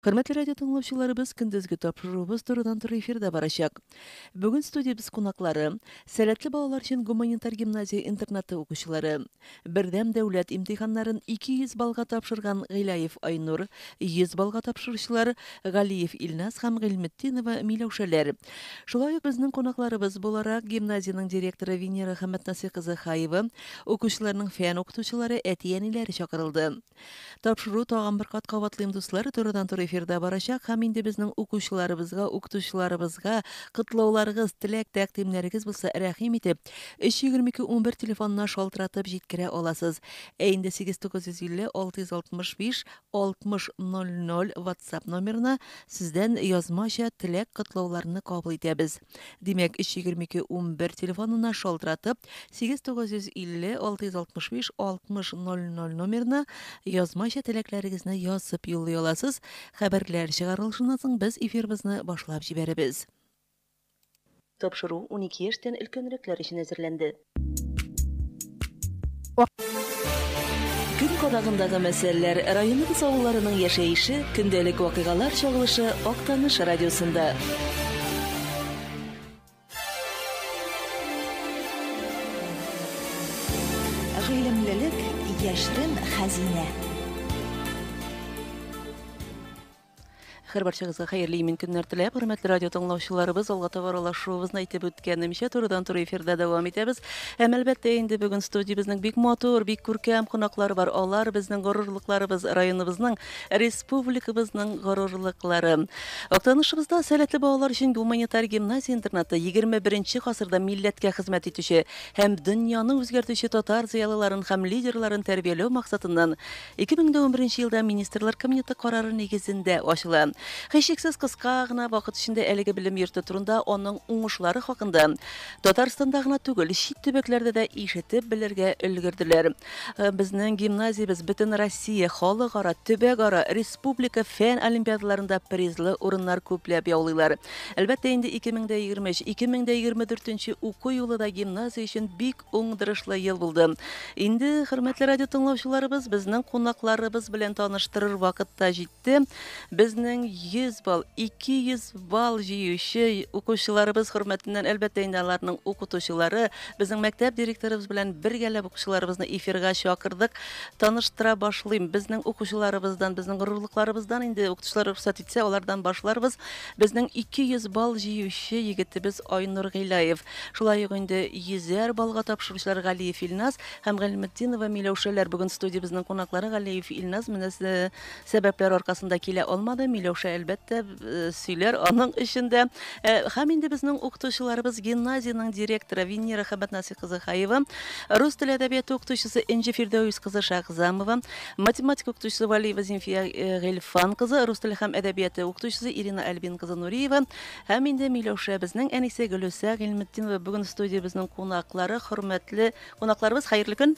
Hörmetli radio tыңлаучыларыбыз, күндізгі тапшыруыбыз турыдан-туры эфирде барачак. Бүгін студиябыз кунаклары, сәләтле балалар өчен гуманитар гимназия интернаты укучылары. Бердәм дәүләт имтиханнарын 200 балга тапшырган Гыйлаев Айнур, 100 балга тапшыручылар Галиев Илназ һәм Гыйлметдинова Миләүшәләр. Шулай ук безнең кунакларыбыз буларак гимназияның директоры Венера Хәмәтнаси кызы Хаева, укучыларның фән укытучылары, әти-әниләре чакырылды. Тапшыру тагын бер кат кабатлыйм дуслар, турыдан-туры эфирдә барачак һәм инде безнең укучыларыбызга, укытучыларыбызга котлауларыгыз, теләк тәкъдимнәрегез булса, рәхим итеп 32211 телефонына шалтыратып җиткерә аласыз. Инде 8950 665 6000 WhatsApp номерына сездән язмача теләк котлауларны кабул итәбез. Димәк, 32211 телефонына шалтыратып 8950 665 6000 номерына язмача теләкләрегезне язып юллый аласыз. Хәбәрләр чыгарылышыннан соң без эфирбызны башлап җибәрәбез. Тапшыру 12 яшьтән өлкәнрекләр өчен әзерләнде. Көн кадагындагы мәсьәләләр, районыбыз авылларының яшәеше, көндәлек вакыйгалар чагылышы Актаныш радиосында. Гыйлемлелек яшерен хәзинә. Һәр барчагызга хәерле имин көннәр теләп, хөрмәтле радио тыңлаучыларыбыз, алга таба аралашуыбызны әйтеп үткәнемчә, турыдан-туры эфирдә дәвам итәбез. Һәм әлбәттә инде бүген студиябызның бик матур, бик күркәм кунаклары бар. Алар безнең горурлыкларыбыз, районыбызның, республикабызның горурлыклары. Актанышыбызда сәләтле балалар өчен гуманитар гимназия интернаты 21 гасырда милләткә хезмәт итүче һәм дөньяны үзгәртүче татар зыялыларын һәм лидерларын тәрбияләү максатыннан 2011 елда министрлар комитеты карары нигезендә ачыла. Һичшиксез кыска гына вакыт эчендә әлеге белем йорты турында, аның уңышлары хакында Татарстанда гына түгел, чит төбәкләрдә дә ишетеп белергә өлгерделәр. Безнең гимназиябыз бөтен Россия, халыкара, төбәкара, республика фән олимпиадаларында призлы урыннар күпләп яулыйлар. Әлбәттә, инде 2023-2024 уку елында гимназия өчен бик уңдырышлы ел булды. Инде, хөрмәтле радио тыңлаучыларыбыз, безнең кунакларыбыз белән таныштырыр вакытта җитте. Безнең 100 бал, 200 бал җыючы укучыларыбыз хөрмәтеннән, әлбәттә, инде аларның укытучылары, безнең мәктәп директорыбыз белән бергәләп укучыларыбызны эфирга чакырдык. Таныштыра башлыйм. Безнең укучыларыбыздан, безнең горурлыкларыбыздан инде укытучылар рөхсәт итсә, алардан башларбыз. Безнең 200 бал җыючы егетебез Айнур Гыйлаев. Шулай ук инде 100 балга тапшыручылар Галиев Илназ һәм Гыйлметдинова Миләүшәләр. Бүген студиябызның кунаклары Галиев Илназ менә сәбәпләр аркасында килә алмады. Миләүшә әлбәттә сөйләр аның эчендә. Һәм инде безнең укытучыларыбыз гимназияның директоры Венера Хәмәтнаси кызы Хаева, рус теле әдәбияты укытучысы Энҗи Фирдәүс кызы Шахзамова, математика укытучысы Валиева Зинфия Гыйльфан кызы, рус теле һәм әдәбияты укытучысы Ирина Альбин кызы Нуриева, һәм инде Миләүшә безнең әнисе Гөлүсә Гыйлметдинова. Бүген студиябызның кунаклары, хөрмәтле кунакларыбыз, хәерле көн.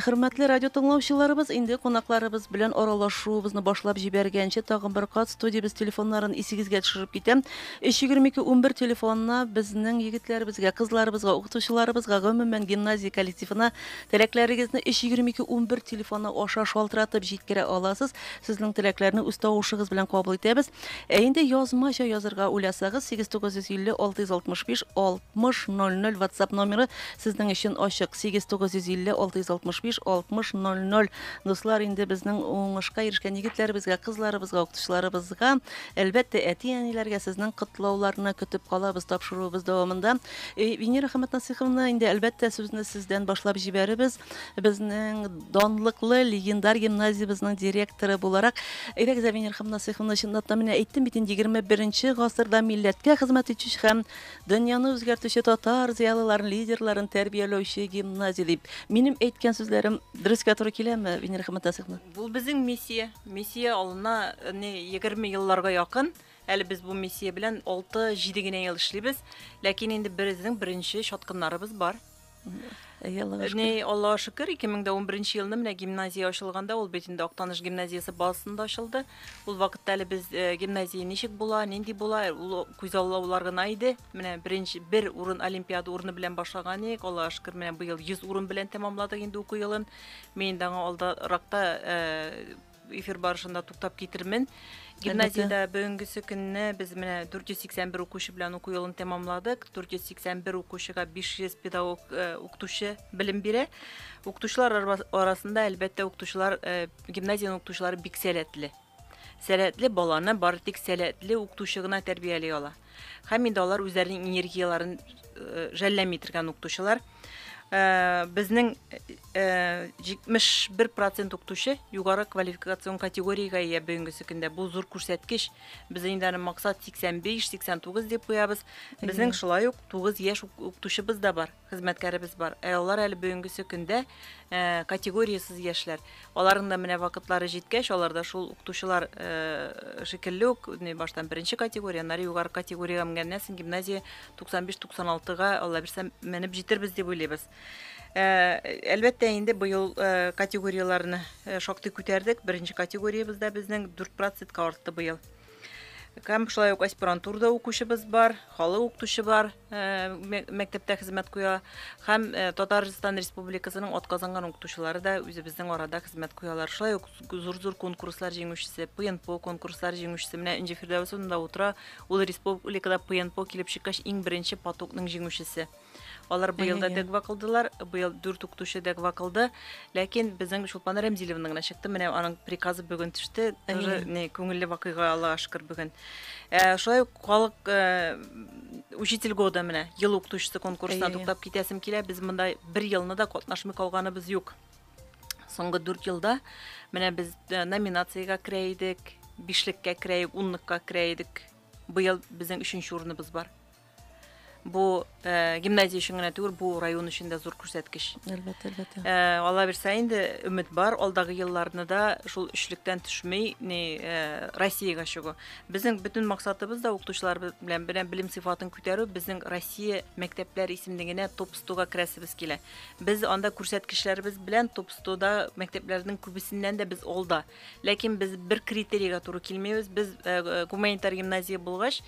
Хөрмәтле радио тыңлаучыларыбыз, инде кунакларыбыз белән аралашуыбызны башлап җибәргәнче тагын бер кат студиябыз телефоннарын исегезгә төшереп китәм. 32211 телефонына безнең егетләребезгә, кызларыбызга, укытучыларыбызга, гомумән гимназия коллективына теләкләрегезне 32211 телефоны аша шалтыратып җиткерә аласыз. Сезнең теләкләрне үз тавышыгыз белән кабул итәбез. Инде язмача язырга уйласагыз, 8950 665 6000 WhatsApp номеры сезнең өчен ачык. 8950 665 6000. Дуслар, инде безнең уңышка ирешкән егетләребезгә, кызларыбызга, укытучыларыбызга, әлбәттә, әти-әниләргә сезнең котлауларны көтеп калабыз тапшыруыбыз дәвамында. Венера Хәмәтнасыйховна, инде әлбәттә сүзне сездән башлап җибәрәбез. Безнең данлыклы легендар гимназиябызның директоры буларак, Венера Хәмәтнасыйховна, чынлап та менә әйттем бит, 21 гасырда милләткә хезмәт итүче һәм дөньяны үзгәртүче татар зыялыларын, лидерларын тәрбияләүче гимназия дип. Минем әйткән сүзләрем дөрескә туры киләме, Венера Хәмәтнасыйховна? Бу безнең миссия алына 20 елларга якын. Әле без бу миссия белән 6-7 генә ел эшлибез, ләкин инде безнең беренче шаткыннарыбыз бар. Аллаһка шөкер, 2011 елны менә гимназия ачылганда, ул бит инде Актаныш гимназиясе базасында ачылды. Ул вакытта әле без гимназия ничек була, нинди була, ул күзаллаулар гына иде. Менә бер урын олимпиада урыны белән башлаган идек. Аллаһка шөкер, менә быел 100 урын белән тәмамладык инде уку елын. Мен даңа алдаракта эфир барышында туктап китермен. Гимназиядә бүгенге көнне без менә 481 укучы белән уку елын тәмамладык. 481 укучыга 500 педагог укытучы белем бирә. Укытучылар арасында әлбәттә укытучылар гимназияның укытучылары бик сәләтле. Сәләтле баланы бары тик сәләтле укытучы гына тәрбиялый ала. Һәм инде алар үзләренең энергияларын жәлләми торган укытучылар. Безнең 71% укытучы югары квалификацион категорияга ия бүгенге көндә. Бу зур күрсәткеч. Без инде максат 85-89 дип куябыз. Безнең шулай ук 9 яшь укытучыбыз да бар, хезмәткәребез бар. Алар әле бүгенге көндә категориясыз яшьләр. Аларның да менә вакытлары җиткәч, аларда шул укытучылар шикелле үк баштан беренче категория, нары югары категориягә менгәннән соң гимназия 95-96га Алла бирсә менеп җитербез дип уйлыйбыз. Әлбәттә инде быел категорияларны шактый күтәрдек. Беренче категориябызда безнең 4% артты быел. Һәм шулай ук аспирантурада укучыбыз бар, халык укытучы бар, мәктәптә хезмәт куя. Һәм Татарстан Республикасының атказанган укытучылары да үзебезнең арада хезмәт куялар. Шулай ук зур конкурслар җиңүчесе, ПНПО конкурслар җиңүчесе менә Инҗи Фирдәүсовда утыра. Ул республикада ПНПО килеп чыккач иң беренче потокның җиңүчесе. Алар быел да дәгъва кылдылар, быел 4 укытучы дәгъва кылды. Ләкин безнең Шулпан Рәмзилевның гына чыкты. Менә аның приказы бүген төште. Күңелле вакыйга, Аллага шөкер бүген. Шулай ук халык учитель года менә ел укытучысы конкурсына туктап китәсем килә. Без монда 1 елны да катнашмый калганыбыз юк. Соңгы 4 елда менә без номинациягә керә идек, 5леккә керә идек, 10леккә керә идек. Быел безнең 3нче урыныбыз бар. Бу гимназия өчен генә түгел, бу район өчен дә зур күрсәткеч. Әлбәттә. Алла бирсә инде өмет бар, алдагы елларны да шул 3лектән төшмәй, Россиягә чыгу. Безнең бөтен максатыбыз да укытучылар белән белем сыйфатын күтәрү, безнең Россия мәктәпләр исемлегенә топ 100га керәсебез килә. Без анда күрсәткечләребез белән топ 100да мәктәпләрнең күбесеннән дә без алда. Ләкин без бер критерийга туры килмәбез. Без гуманитар гимназия булгач,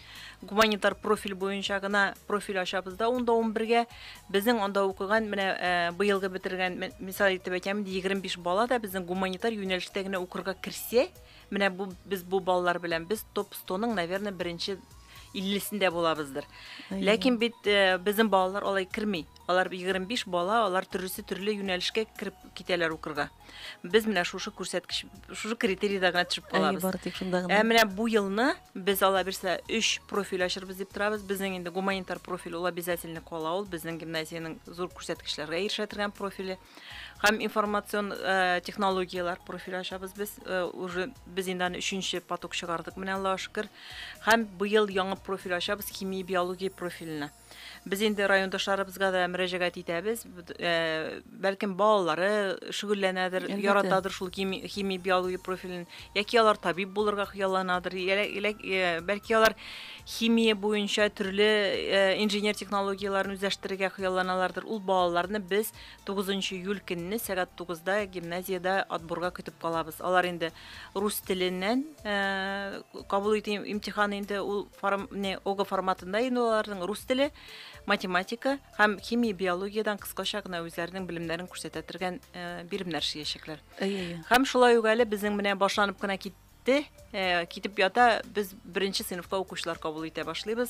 гуманитар профиль буенча гына профиль ачабыз да 11-гә. Безнең анда укыган менә быелгы бетергән мисал итеп әйтәм, 25 бала да безнең гуманитар юнәлештә генә укырга кирсә, менә без бу балалар белән без топ 100ның, наверное, беренче 50сендә булабыздыр. Ләкин бит безнең балалар алай кирми. Алар 25 бала, алар төрле юнәлешкә кирип китәләр укырга. Без менә шушы күрсәткеч, шушы критерийда гына төшеп калабыз. Менә бу елны без Алла бирсә 3 профиль ачырбыз дип торабыз. Безнең инде гуманитар профиль ул обязательно кала ул. Безнең гимназияның зур күрсәткечләргә ирешә торган профиле. Һәм информацион технологиялар профиль ачабыз без. Уже без инде 3нче поток чыгардык менә Аллага шөкер. Һәм быел яңа профиль ачабыз, химия биология профиленә. Без инде райондашларыбызга да мөрәҗәгать итәбез. Бәлкем балалары шөгыльләнәдер, яратадыр шул химия биология профилен. Яки алар табиб булырга хыялланадыр. Бәлки алар химия буенча төрле инженер технологияларын үзләштерергә хыялланалардыр. Ул балаларны без 9 июль көнне сәгать 9да гимназиядә отборга көтеп калабыз. Алар инде рус теленнән кабул итү имтиханы инде ул ОГА форматында инде аларның рус теле, математика һәм химия биологиядан кыскача гына үзләренең белемнәрен күрсәтә торган биремнәр шиячәкләр. Һәм шулай ук әле безнең менә башланып кына китеп ята, без беренче сыйныфка укучылар кабул итә башлыйбыз.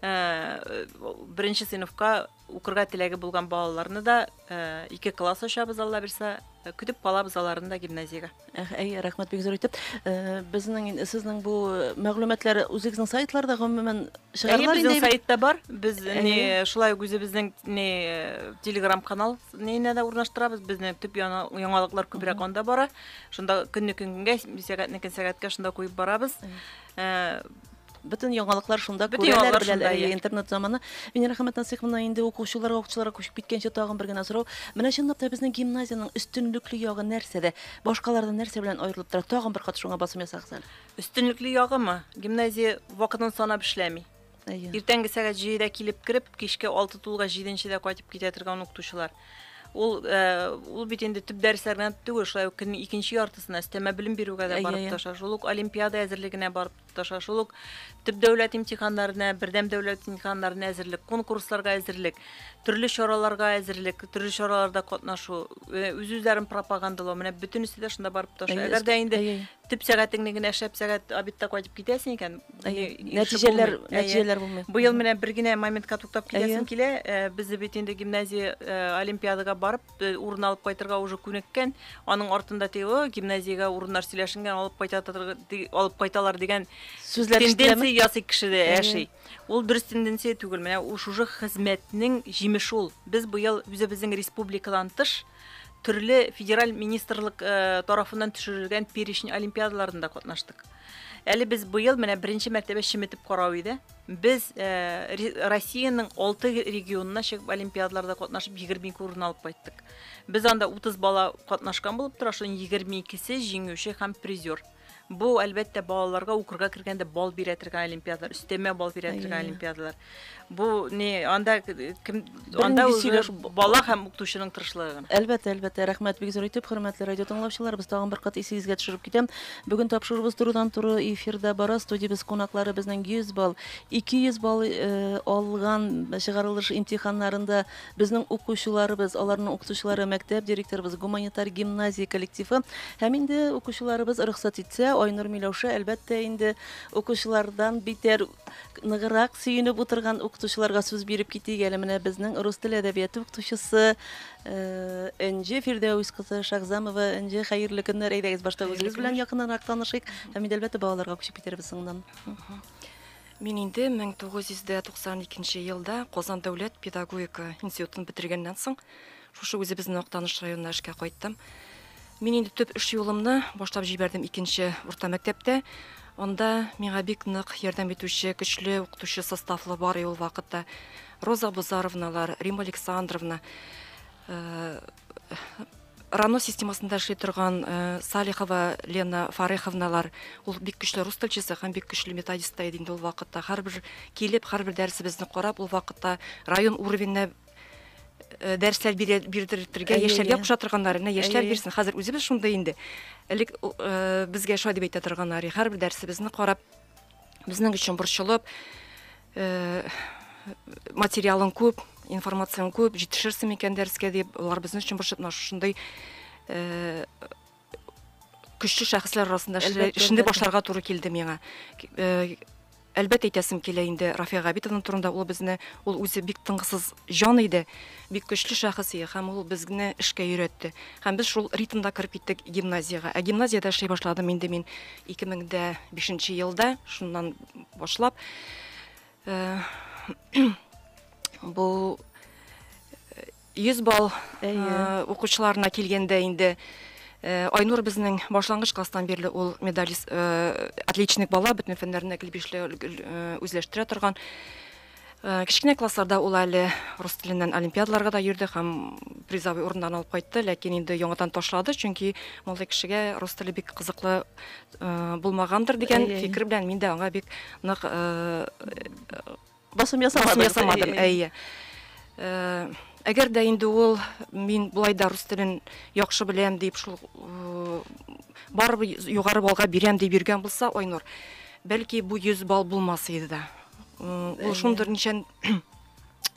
Беренче сыйныфка укырга теләге булган балаларны да 2 класс ачабыз, Алла бирсә, көтеп калабыз аларны да гимназиягә. Рәхмәт, бик зур итеп. Сезнең бу мәгълүматлар үзегезнең сайтларда гомумән чыгарлар инде. Безнең сайтта бар. Без шулай ук үзебезнең Telegram канал дә урнаштырабыз. Безнең төп яңалыклар күбрәк анда бара. Шунда көнне-көнгә, сәгатькә шунда куеп барабыз. Bütün яңалыклар шунда күрәләр белән интернет заманы. Мин рәхмәт насыйх менә инде укучыларга күчеп киткәнче тагын бер генә сорау. Менә чынлап та безнең гимназияның өстенлекле ягы нәрсәдә? Башкалардан нәрсә белән аерылып тора? Тагын бер кат шуңа басым ясагыз. Өстенлекле ягымы? Гимназия вакытын санап эшләми. Иртәнге сәгать 7дә килеп кирип, кичке 6 тулга 7нчедә кайтып китә торган укытучылар. Ул бит инде төп дәресләргә түгел, шулай ук көннең икенче яртысына өстәмә белем бирүгә дә барып таша. Шул ук олимпиада әзерлегенә барып тоша. Шул ук төп дәүләт имтиханнарына, бердәм дәүләт имтиханнарына әзерлек, конкурсларга әзерлек, төрле чараларга әзерлек, төрле чараларда катнашу, үз-үзләрен пропагандалау, менә бөтенесе дә шунда барып тоша. Әгәр дә инде төп сәгатеңне генә эшләп сәгать обедта кайтып китәсең икән, нәтиҗәләр булмый. Бу ел менә бер генә моментка туктап китәсең килә. Без бит инде гимназия олимпиадага барып урын алып кайтырга уже күнеккән. Аның артында гимназиягә урыннар сөйләшенгән, алып кайталар дигән тенденция ясый кешедә яши. Ул дөрес тенденция түгел. Менә шушы хезмәтнең җимеше ул. Без бу ел үзебезнең республикадан тыш төрле федераль министрлык тарафыннан төшерелгән перечень олимпиадаларында катнаштык. Әле без бу ел менә беренче мәртәбә шиметеп карау иде. Без Россиянең 6 регионына чыгып олимпиадаларда катнашып 22 урын алып кайттык. Без анда 30 бала катнашкан булып тора, шуның 22се җиңүче һәм призер. Бу әлбәттә балаларга укырга кергәндә бал бирә торган олимпиадалар, өстәмә бал бирә торган олимпиадалар. Бу не анда бала һәм укытучының тырышлыгы. Әлбәттә, рәхмәт бик зур итеп, хөрмәтле радио тыңлаучылар, без тагын бер кат исегезгә төшереп китәм. Бүген тапшырыбыз турыдан-туры эфирдә бара, студиябыз кунаклары безнең 100 бал, 200 бал алган чыгарылыш имтиханнарында безнең укучыларыбыз, аларның укытучылары, мәктәп директорыбыз, гуманитар гимназия коллективы һәм инде укучыларыбыз рөхсәт итсә, Айнур Миләүшә әлбәттә инде укучылардан битәр ныгырак сөенеп утырган укытучыларга сүз биреп китик. Әле менә безнең рус теле әдәбияты укытучысы Энҗе Фирдәүс кызы Шагзамова. Энҗе, хәерле көннәр. Әйдәгез башта үзегез белән якынрак танышыйк һәм әлбәттә балаларга күчеп китербез соңдан. Мин инде 1992 елда Казан дәүләт педагогика институтын битергәннән соң шушы үзебезнең Актаныш районына эшкә кайттым. Мин инде төп эш юлымны башлап җибәрдем 2нче урта мәктәптә. Анда миңа бик нык ярдәм итүче көчле укытучы составлы бар ул вакытта. Роза Бузаровналар, Рима Александровна, Рано системасында эшли торган Салихова Лена Фареховналар, ул бик көчле рус телчесе һәм бик көчле методист иде инде ул вакытта. Һәрбер килеп, һәрбер дәресебезне карап, ул вакытта район уровеньне дәресләр бирдертергә, яшьләргә куша торганнар, яшьләр бирсен. Хәзер үзебез шунда инде. Элек безгә шулай дип әйтә торганнар, һәрбер дәресебезне карап, безнең өчен борчылып, материалын күп, информациян күп, җитешерсен икән дәрескә дип, улар безнең өчен борчылып, шундай көчле шәхесләр арасында эшне башларга туры килде миңа. Әлбәттә әйтәсем килә инде Рафия Габитовның турында, ул үзе бик тынгысыз җан иде, бик көчле шәхес иде һәм ул безне эшкә өйрәтте. Һәм без шул ритмда кирип киттек гимназиягә. Гимназиядә эшли башладым инде мин 2005 елда, шуннан башлап. Бу 100 бал укучыларына килгәндә инде Айнур безнең башлангыч класстан бирле ул медалист, отличник бала, бөтен фәннәрне килбишле үзләштерә торган. Кичкенә классларда ул әле рус теленнән олимпиадаларга да йөрде һәм призовый урыннан алып кайтты, ләкин инде яңадан ташлады, чөнки малай кешегә рус теле бик кызыклы булмагандыр дигән фикер белән мин дә аңа бик нык басым ясамадым. Әгәр дә инде ул мин булай да рус телен яхшы беләм дип шул барыбы югары балга бирәм дип йөргән булса, Айнур, бәлки бу 100 бал булмас иде дә. Ул шундыр ничән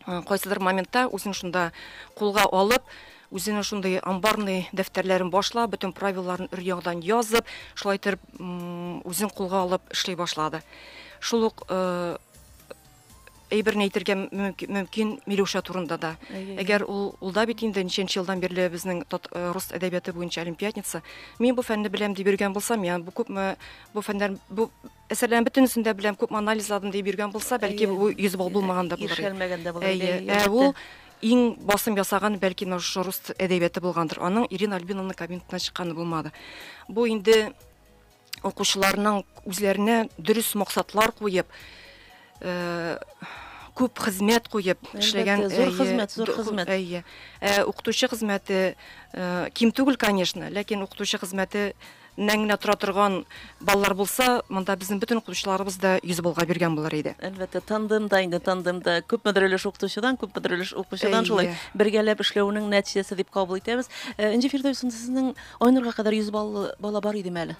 кайсыдыр моментта үзен шунда кулга алып, үзенең шундай амбарный дәфтәрләрен башлап, бөтен правилаларын өр-яңдан язып, шулай итеп үзен кулга алып эшли башлады. Шул ук әйберне әйтергә мөмкин Миләүшә турында да. Әгәр ул да бит инде ничәнче елдан бирле безнең рус әдәбияты буенча олимпиадница. Мин бу фәнне беләм дип йөргән булсам, бу күпме бу фәннәр бу әсәрләрнең бөтенсендә беләм, күп анализладым дип йөргән булса, бәлки бу 100 бал булмаган да булыр. Ишелмәгән дә булыр. Ул иң басым ясаган бәлки рус әдәбияты булгандыр. Аның Ирина Альбиновна кабинетына чыкканы булмады. Бу инде укучыларның үзләренә дөрес максатлар куеп, күп хезмәт куеп эшләгән, зур хезмәт. Укытучы хезмәте ким түгел, конечно, ләкин укытучы хезмәте нәңгенә тора торган баллар булса, монда безнең бөтен укытучыларыбыз да 100 балга биргән булар иде. Әлбәттә, тандемда күп мәдрәлеш укытучыдан, күп мәдрәлеш укучыдан шулай бергәләп эшләүнең нәтиҗәсе дип кабул итәбез. Энҗе Фирдәүс, сезнең Айнурга кадәр 100 бала бар идеме әле?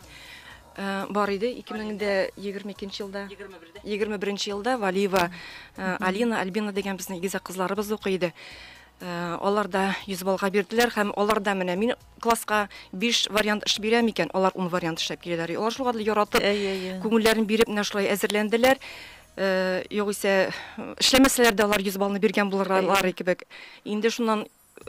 Бар иде 2022 елда. 21-дә. 21 елда Валиева Алина, Альбина деген безнең игезәк кызларыбыз укый иде. Алар да 100 балга бирделәр һәм алар да менә мин класска 5 вариант эш бирәм икән, алар 10 вариант эшләп киләләр. Алар шуга яратып, күңелләрен биреп, менә шулай әзерләнделәр. Югыйсә эшләмәсәләр дә алар 100 балны биргән булырлар кебек. Инде шуннан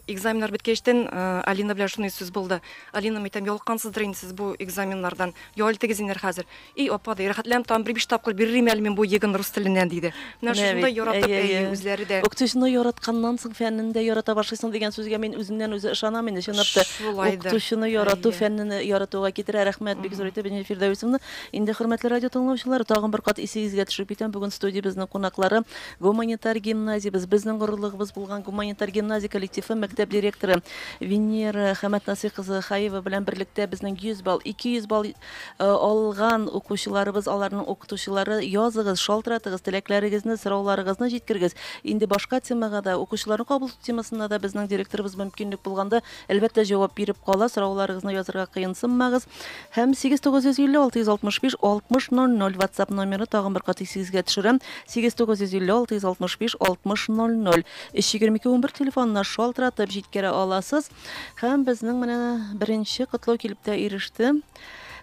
экзаменнар биткәчтән Алина белән шундый сүз булды. Алина, мәйтәм, ялкансыздыр инде сез бу экзаменнардан. Ял итегез инде хәзер. И апа, да рәхәтләнеп там 1-5 тапкыр бирим әле мен бу егын рус теленнән диде. Менә шунда яратып үзләре дә. Укытучыны яратканнан соң фәннен дә ярата башлыйсың дигән сүзгә мин үземнән үзе ышанам инде. Чынлап та укытучыны ярату, фәнне яратуга китерә. Рәхмәт, бик зур итеп Фирдәүсовна. Инде хөрмәтле радио тыңлаучылар, тагын бер кат исегезгә төшеп китәм. Бүген студиябезнең кунаклары гуманитар гимназиябыз, безнең горурлыгыбыз булган гуманитар гимназия коллективы мәктәп директоры Венера Хаматнасый кызы Хаева белән берлектә безнең 100 балл, 200 балл алган укучыларыбыз, аларның укытучылары, языгыз, шалтыратыгыз, теләкләрегезне, сорауларыгызны җиткергез. Инде башка темага да, укучыларны кабул итү темасына да безнең директорыбыз мөмкинлек булганда, әлбәттә җавап биреп кала, сорауларыгызны язарга кыенсынмагыз. Һәм 8950-665-6000 WhatsApp номеры тагын бер кат исегезгә төшерәм. 8950-665-6000 32211 телефонына шалтыратып җиткерә аласыз. Һәм безнең менә беренче котлау килеп тә иреште.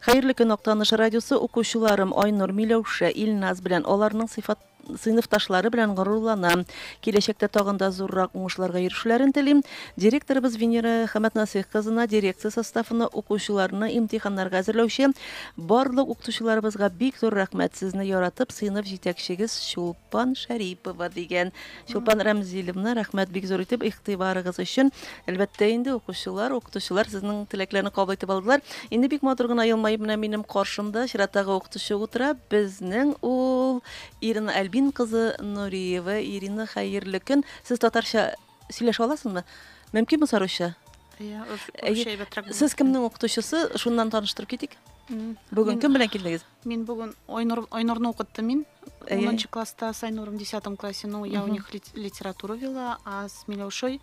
Хәерле көн, Актаныш радиосы укучыларым Айнур, Миләүшә, Илназ белән аларның сыйныфташлары белән горурланам. Киләчәктә тагын да зуррак уңышларга ирешүләрен телим. Директорыбыз Венера Хаматнасый кызына, дирекция составына, укучыларны имтиханнарга әзерләүче барлык укытучыларыбызга бик зур рәхмәт. Сезне яратып, сыйныф җитәкчегез Чулпан Шәрипова дигән. Чулпан Рәмзиловна, рәхмәт бик зур итеп игътибарыгыз өчен. Әлбәттә инде укучылар, укытучылар сезнең теләкләрне кабул итеп алдылар. Инде бик матур гына елмаеп менә минем каршымда чираттагы укытучы утыра. Безнең ул Ирина Альбин кызы Нуриева. Ирина, хәерле көн. Сез татарча сөйләшә аласызмы? Мөмкинме саруча? Сез кемнең укытучысы? Шуннан таныштырып китик. Бүген кем белән килдегез? Мин бүген Айнурны укыттым мин. 10 класста с Айнуром в 10 классе. Ну, я у них литературу вела, а с Милёшей,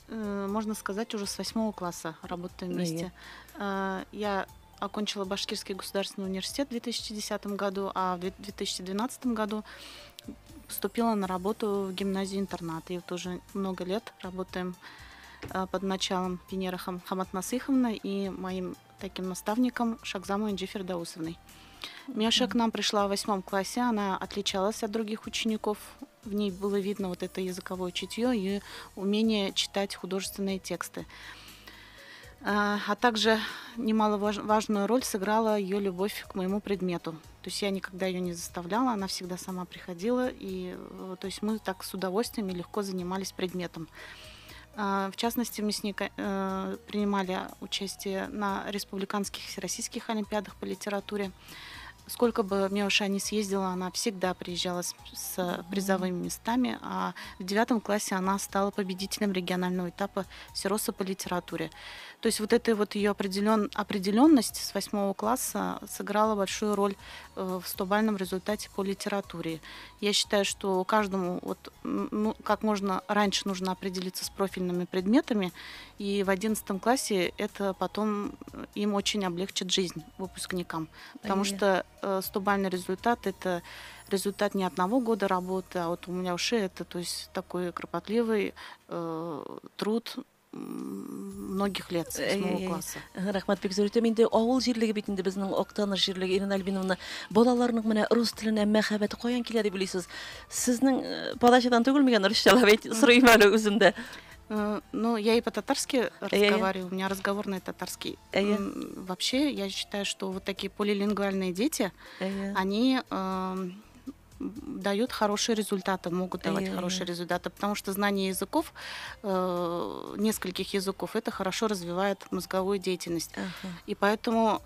можно сказать, уже с 8 класса работаем вместе. Я окончила Башкирский государственный университет в 2010 году, а в 2012 году поступила на работу в гимназию-интернат. И вот уже много лет работаем под началом Венеры Хаматнасыховны и моим таким наставником Шакзамовой Инжи Фирдаусовной. Миша к нам пришла в 8 классе, она отличалась от других учеников. В ней было видно вот это языковое чутье и умение читать художественные тексты. А также немаловажную роль сыграла ее любовь к моему предмету. То есть я никогда ее не заставляла, она всегда сама приходила, и то есть мы так с удовольствием и легко занимались предметом. В частности, мы с ней принимали участие на республиканских и всероссийских олимпиадах по литературе. Сколько бы Миоша не съездила, она всегда приезжала с призовыми местами, а в 9 классе она стала победителем регионального этапа Сироса по литературе. То есть вот эта вот ее определенность с 8 класса сыграла большую роль в 100-бальном результате по литературе. Я считаю, что каждому как можно раньше нужно определиться с профильными предметами, и в 11 классе это потом им очень облегчит жизнь выпускникам, потому что 100-бальный результат — это результат не одного года работы, а вот у меня уже это, то есть такой кропотливый труд многих лет с 8 класса. Рахмат, бик зур итеп. Инде авыл җирлеге бит инде безнең Актаныш җирлеге. Ирина Альбиновна, балаларның менә рус теленә мәхәббәте каян килә дип уйлыйсыз? Сезнең подачадан түгелме икән русчалап сорыйм әле үземдә? Ну, я и по-татарски разговариваю, у меня разговорный татарский. Вообще, я считаю, что вот такие полилингвальные дети, они дают хорошие результаты, могут давать хорошие результаты, потому что знание языков, нескольких языков, это хорошо развивает мозговую деятельность. И поэтому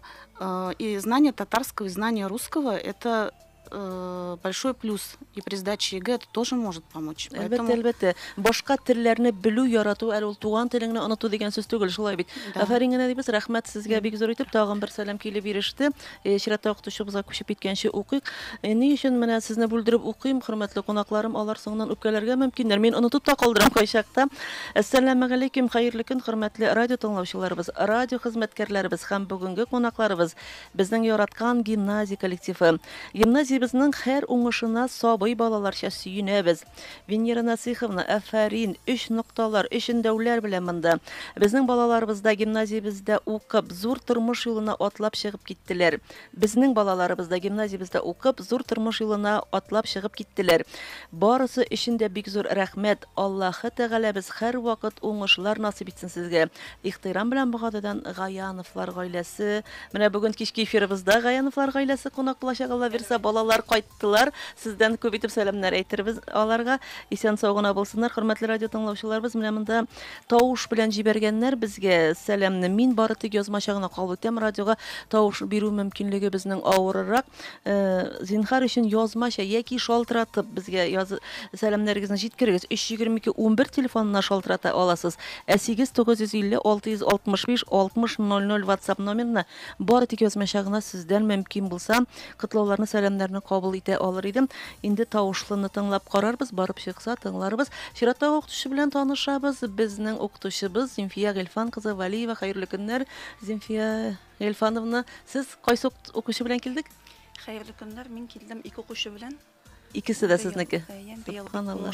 и знание татарского, и знание русского — это большой плюс. И при сдаче ЕГЭ это тоже может помочь. Поэтому... Әлбәттә. Башка телләрне белү, ярату, әле ул туган телеңне оныту дигән сүз түгел, шулай бит. Да. Афәрингә дибез, рәхмәт сезгә бик зур итеп, тагын бер сәлам килеп иреште. Чиратта укытучыбызга күчеп киткәнче укыйк. Ни өчен менә сезне бүлдереп укыйм, хөрмәтле кунакларым, алар соңыннан үпкәләргә мөмкиннәр. Мин онытып та калдырам кайчакта. Әссәламу алейкум, хәерле көн, хөрмәтле радио тыңлаучыларыбыз, радио хезмәткәрләребез һәм бүгенге кунакларыбыз, безнең яраткан гимназия коллективы. Гимназиябезнең һәр уңышына сабый балаларча сөенәбез. Венера Насиховна, афәрин, 3 нокталар, өчендәүләр белән монда. Безнең балаларыбыз да гимназиябездә укып, зур тормыш юлына атлап чыгып киттеләр. Безнең балаларыбыз да гимназиябездә укып, зур тормыш юлына атлап чыгып киттеләр. Барысы өчен дә бик зур рәхмәт. Аллаһы Тәгалә без һәр вакыт уңышлар насыйп итсен сезгә. Ихтирам белән Багададан Гаяновлар гаиләсе. Менә бүген кичке эфирыбызда Гаяновлар гаиләсе кунак булачак, Алла бирсә, балалар кайттылар. Сездән күп итеп сәламнар әйтербез аларга. Исән сау гына булсыннар, хөрмәтле радио тыңлаучыларыбыз. Менә монда тавыш белән җибәргәннәр безгә сәламны. Мин бары тик язмача гына кабул итәм. Радиога тавыш бирү мөмкинлеге безнең авыррак. Зинһар өчен язмача яки шалтыратып безгә сәламнәрегезне җиткерегез. 322-11 телефонына шалтырата аласыз. 8-950-665-6000 WhatsApp номерына бары тик язмача гына сездән мөмкин булса, котлауларны, сәламнәрне кабул итә алыр идем. Инде тавышлыны тыңлап карарбыз, барып чыкса тыңларбыз. Чиратта укытучы белән танышабыз. Безнең укытучыбыз Зинфия Гыйльфан кызы Валиева. Хәерле көннәр, Зинфия Гыйльфановна. Сез кайсы укучы белән килдек? Хәерле көннәр, мин килдем 2 укучы белән. Икесе дә сезнеке. Субханалла.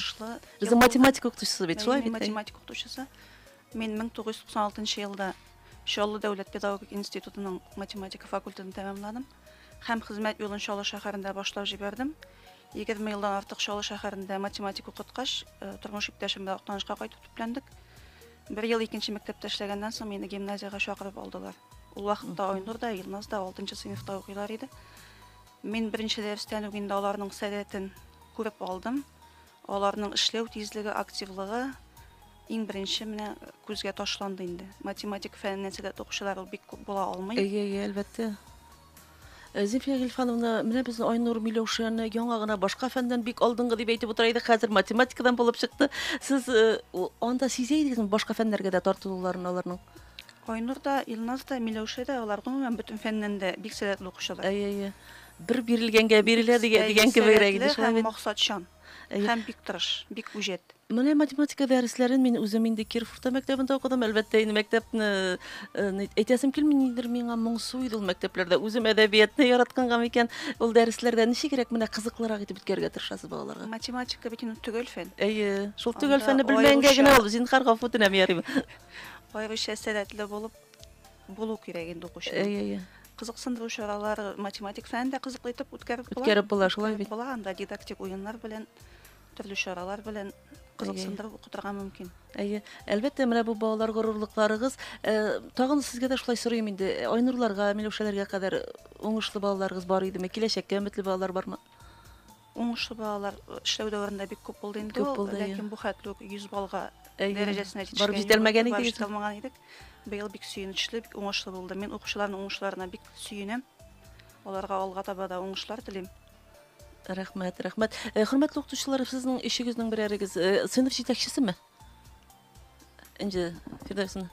Безнең математика укытучысы бит, шулай бит? Математика укытучысы. Мин 1996 елда Чаллы дәүләт педагогик институтының математика факультетын тәмамладым. Һәм хезмәт юлын Чаллы шәһәрендә башлап җибәрдем. 20 елдан артык Чаллы шәһәрендә математика укыткач, тормыш иптәшем белән Актанышка кайтып төпләндек. 1 ел 2нче мәктәптә эшләгәннән соң мине гимназиягә чакырып алдылар. Ул вакытта Айнурда, Илназда 6нчы сыйныфта укыйлар иде. Мин беренче дәрестән үк инде аларның сәләтен күреп алдым. Аларның эшләү тизлеге, активлыгы иң беренче менә күзгә ташланды инде. Математик фәненнән сәләтле укучылар бик күп була алмый. Әлбәттә. Зинфия Гыйльфановна, менә безнең Айнур Миләүшәне яңа гына башка фәндән бик алдынгы дип әйтеп утыра иде, хәзер математикадан булып чыкты. Сез анда сизә идегезме башка фәннәргә дә тартылуларын аларның? Айнурда, Илназда, Миләүшәдә алар гомумән бөтен фәннән дә бик сәләтле укучылар. Бер бирелгәнгә бирелә дигән кебегрәк иде, шулай бит. Максатчан. Һәм бик тырыш, бик үҗәт. Менә математика дәресләрен мин үзем инде Киров мәктәбендә укыдым. Әлбәттә, инде мәктәпне әйтәсем килми, нидер миңа моңсу иде ул мәктәпләрдә. Үзем әдәбиятны яратканга микән, ул дәресләрдә ничегрәк менә кызыклырак итеп үткәргә тырышасыз балаларга? Математика бит инде төгәл фән. Шул төгәл фәнне белмәгәнгә генә ул зинһар гафу үтенәм ярыймы? Аеруча сәләтле булу кирәк инде укучы. Кызыксындыру чаралары математик фәндә кызыклы итеп үткәреп була, шулай бит. Була, анда дидактик уеннар белән, төрле чаралар белән кызыксындырып укытырга мөмкин. Әлбәттә, менә бу балалар горурлыкларыгыз. Тагын сезгә дә шулай сорыйм инде. Айнурларга, Миләүшәләргә кадәр уңышлы балаларыгыз бар идеме? Киләчәккә өметле балалар бармы? Уңышлы балалар эшләү дәврендә бик күп булды инде, ләкин бу хәтле 100 балга дәрәҗәсенә җитешкән идек. Быел бик сөенечле, бик уңышлы булды. Мин укучыларның уңышларына бик сөенәм. Аларга алга таба да уңышлар телим. Рәхмәт. Хөрмәтле укытучылар, сезнең ишегезнең берәрегез сыйныф җитәкчесеме? Инде Фирдәүсен.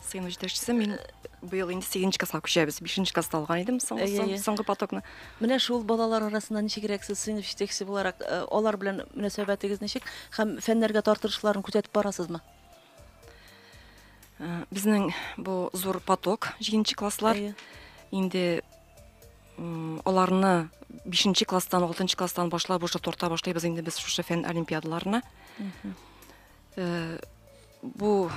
Сыйныф җитәкчесе. Мин быел инде 8нче класска күчәбез. 5нче класста алган идем соңгы потокны. Менә шул балалар арасында ничегрәк сез сыйныф җитәкчесе буларак алар белән мөнәсәбәтегез ничек һәм фәннәргә тартырышларын күтәреп барасызмы? Безнең бу зур поток 7нче класслар инде аларны 5нче класстан, 6нчы класстан башлап уже торта башлыйбыз инде без шушы фән олимпиадаларына. Бу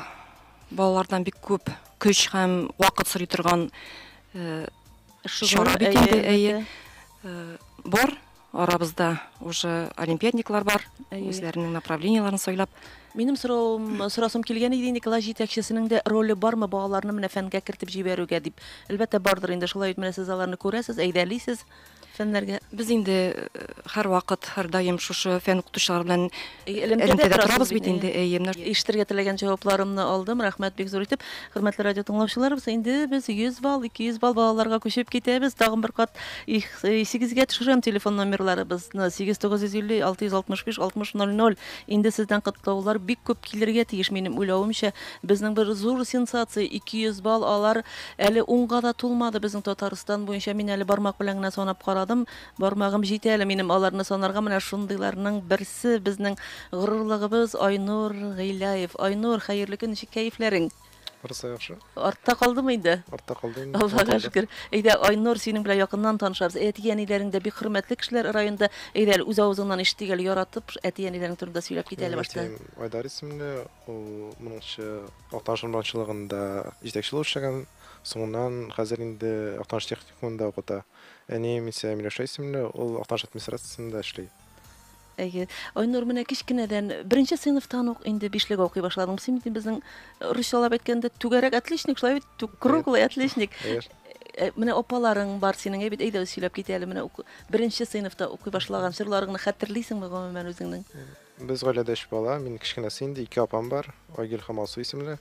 балалардан бик күп көч һәм вакыт сорый торган чара бит инде. Бар арабызда уже олимпиадниклар бар, үзләренең направленияларын сайлап. Минем сорасым килгән иде, Николай җитәкчесенең дә роле бармы балаларны менә фәнгә кертеп җибәрүгә дип. Әлбәттә бардыр инде, шулай итмәсә сез аларны күрәсез, әйдәлисез. фәннәргә? Без инде һәр вакыт, һәр даим шушы фән укытучылар белән Элемтәдә элемтәдә торасыз торабыз бит, бит инде. Менә Ишетергә теләгән җавапларымны алдым. Рәхмәт бик зур итеп. Хөрмәтле радио тыңлаучыларыбыз, инде без 100 балл, 200 балл балаларга күчеп китәбез. Тагын бер кат 8-гә төшерәм телефон номерларыбызны 8950 665 6000. Инде сездән котлаулар бик күп килергә тиеш минем уйлавымча. Безнең бер зур сенсация 200 балл алар әле 10-га да тулмады безнең Татарстан буенча. Мин әле бармак белән генә санап карадым. Бармагым җитә әле минем аларны санарга. Менә шундыйларның берсе безнең горурлыгыбыз Айнур Гыйлаев. Айнур, хәерле көн, ничек кәефләрең? Барысы яхшы. Артта калдымы инде? Артта калды инде. Аллага шөкер. Әйдә, Айнур, синең белән якыннан танышабыз. Әти-әниләреңдә бик хөрмәтле кешеләр районда. Әйдә, үз авызыңнан ишетик әле, яратып, әти-әниләрең турында сөйләп кит әле башта. Айдар исемле, ул моныңчы Актаныш башчылыгында җитәкче булып эшләгән. Соңыннан хәзер инде Актаныш техникумында укыта. Әни Миса Миләүшә исемле, ул Актаныш администрациясендә эшли. Әйе. Айнур, менә кичкенәдән беренче сыйныфтан ук инде 5-лек укый башладың. Син безнең русчалап әйткәндә түгәрәк отличник, шулай бит, круглый отличник. Менә апаларың бар синең, бит әйдә сөйләп кит әле, менә беренче сыйныфта укый башлаган чорларыңны хәтерлисеңме гомумән үзеңнең? Без гаиләдә 3 бала, мин кичкенәсе инде 2 апам бар, Айгөл һәм Алсу исемле.